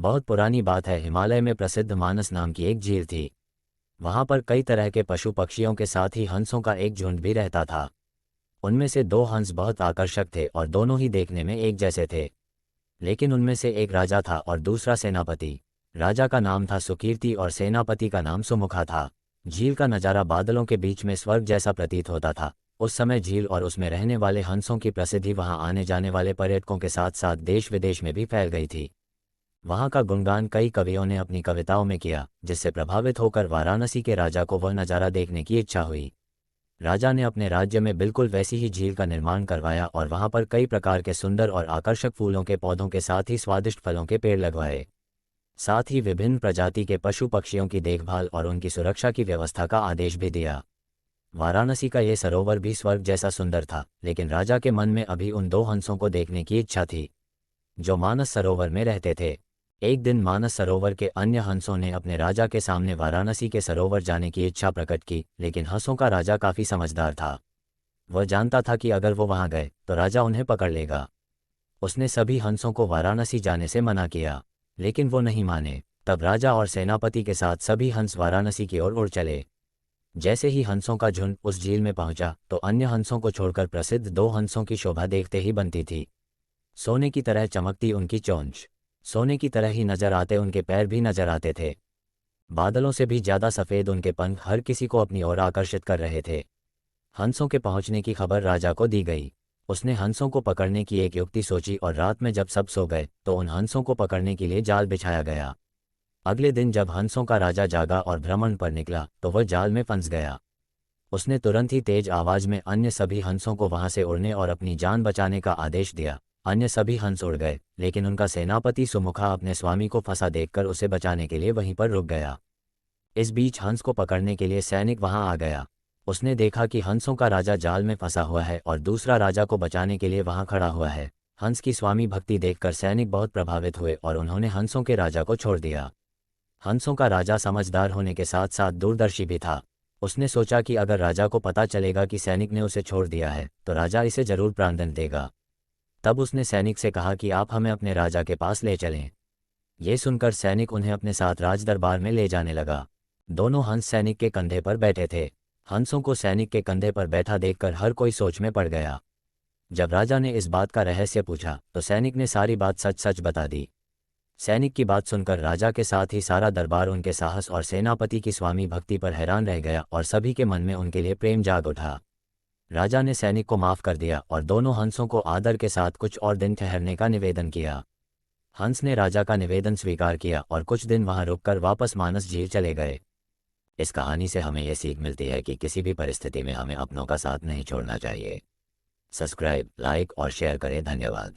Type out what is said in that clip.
बहुत पुरानी बात है, हिमालय में प्रसिद्ध मानस नाम की एक झील थी। वहां पर कई तरह के पशु पक्षियों के साथ ही हंसों का एक झुंड भी रहता था। उनमें से दो हंस बहुत आकर्षक थे और दोनों ही देखने में एक जैसे थे। लेकिन उनमें से एक राजा था और दूसरा सेनापति। राजा का नाम था सुकीर्ति और सेनापति का नाम सुमुखा था। झील का नज़ारा बादलों के बीच में स्वर्ग जैसा प्रतीत होता था। उस समय झील और उसमें रहने वाले हंसों की प्रसिद्धि वहां आने जाने वाले पर्यटकों के साथ साथ देश विदेश में भी फैल गई थी। वहां का गुणगान कई कवियों ने अपनी कविताओं में किया, जिससे प्रभावित होकर वाराणसी के राजा को वह नज़ारा देखने की इच्छा हुई। राजा ने अपने राज्य में बिल्कुल वैसी ही झील का निर्माण करवाया और वहां पर कई प्रकार के सुंदर और आकर्षक फूलों के पौधों के साथ ही स्वादिष्ट फलों के पेड़ लगवाए। साथ ही विभिन्न प्रजाति के पशु पक्षियों की देखभाल और उनकी सुरक्षा की व्यवस्था का आदेश भी दिया। वाराणसी का ये सरोवर भी स्वर्ग जैसा सुंदर था, लेकिन राजा के मन में अभी उन दो हंसों को देखने की इच्छा थी जो मानस सरोवर में रहते थे। एक दिन मानस सरोवर के अन्य हंसों ने अपने राजा के सामने वाराणसी के सरोवर जाने की इच्छा प्रकट की, लेकिन हंसों का राजा काफी समझदार था। वह जानता था कि अगर वो वहां गए तो राजा उन्हें पकड़ लेगा। उसने सभी हंसों को वाराणसी जाने से मना किया, लेकिन वो नहीं माने। तब राजा और सेनापति के साथ सभी हंस वाराणसी की ओर उड़ चले। जैसे ही हंसों का झुंड उस झील में पहुंचा तो अन्य हंसों को छोड़कर प्रसिद्ध दो हंसों की शोभा देखते ही बनती थी। सोने की तरह चमकती उनकी चोंच, सोने की तरह ही नजर आते उनके पैर भी नजर आते थे। बादलों से भी ज्यादा सफेद उनके पंख हर किसी को अपनी ओर आकर्षित कर रहे थे। हंसों के पहुंचने की खबर राजा को दी गई। उसने हंसों को पकड़ने की एक युक्ति सोची और रात में जब सब सो गए तो उन हंसों को पकड़ने के लिए जाल बिछाया गया। अगले दिन जब हंसों का राजा जागा और भ्रमण पर निकला तो वह जाल में फंस गया। उसने तुरंत ही तेज आवाज में अन्य सभी हंसों को वहां से उड़ने और अपनी जान बचाने का आदेश दिया। अन्य सभी हंस उड़ गए, लेकिन उनका सेनापति सुमुखा अपने स्वामी को फंसा देखकर उसे बचाने के लिए वहीं पर रुक गया। इस बीच हंस को पकड़ने के लिए सैनिक वहां आ गया। उसने देखा कि हंसों का राजा जाल में फंसा हुआ है और दूसरा राजा को बचाने के लिए वहां खड़ा हुआ है। हंस की स्वामी भक्ति देखकर सैनिक बहुत प्रभावित हुए और उन्होंने हंसों के राजा को छोड़ दिया। हंसों का राजा समझदार होने के साथ साथ दूरदर्शी भी था। उसने सोचा कि अगर राजा को पता चलेगा कि सैनिक ने उसे छोड़ दिया है तो राजा इसे जरूर प्राणदंड देगा। तब उसने सैनिक से कहा कि आप हमें अपने राजा के पास ले चलें। ये सुनकर सैनिक उन्हें अपने साथ राज दरबार में ले जाने लगा। दोनों हंस सैनिक के कंधे पर बैठे थे। हंसों को सैनिक के कंधे पर बैठा देखकर हर कोई सोच में पड़ गया। जब राजा ने इस बात का रहस्य पूछा तो सैनिक ने सारी बात सच सच बता दी। सैनिक की बात सुनकर राजा के साथ ही सारा दरबार उनके साहस और सेनापति की स्वामी भक्ति पर हैरान रह गया और सभी के मन में उनके लिए प्रेम जाग उठा। राजा ने सैनिक को माफ कर दिया और दोनों हंसों को आदर के साथ कुछ और दिन ठहरने का निवेदन किया। हंस ने राजा का निवेदन स्वीकार किया और कुछ दिन वहां रुककर वापस मानस झील चले गए। इस कहानी से हमें यह सीख मिलती है कि किसी भी परिस्थिति में हमें अपनों का साथ नहीं छोड़ना चाहिए। सब्सक्राइब, लाइक और शेयर करें। धन्यवाद।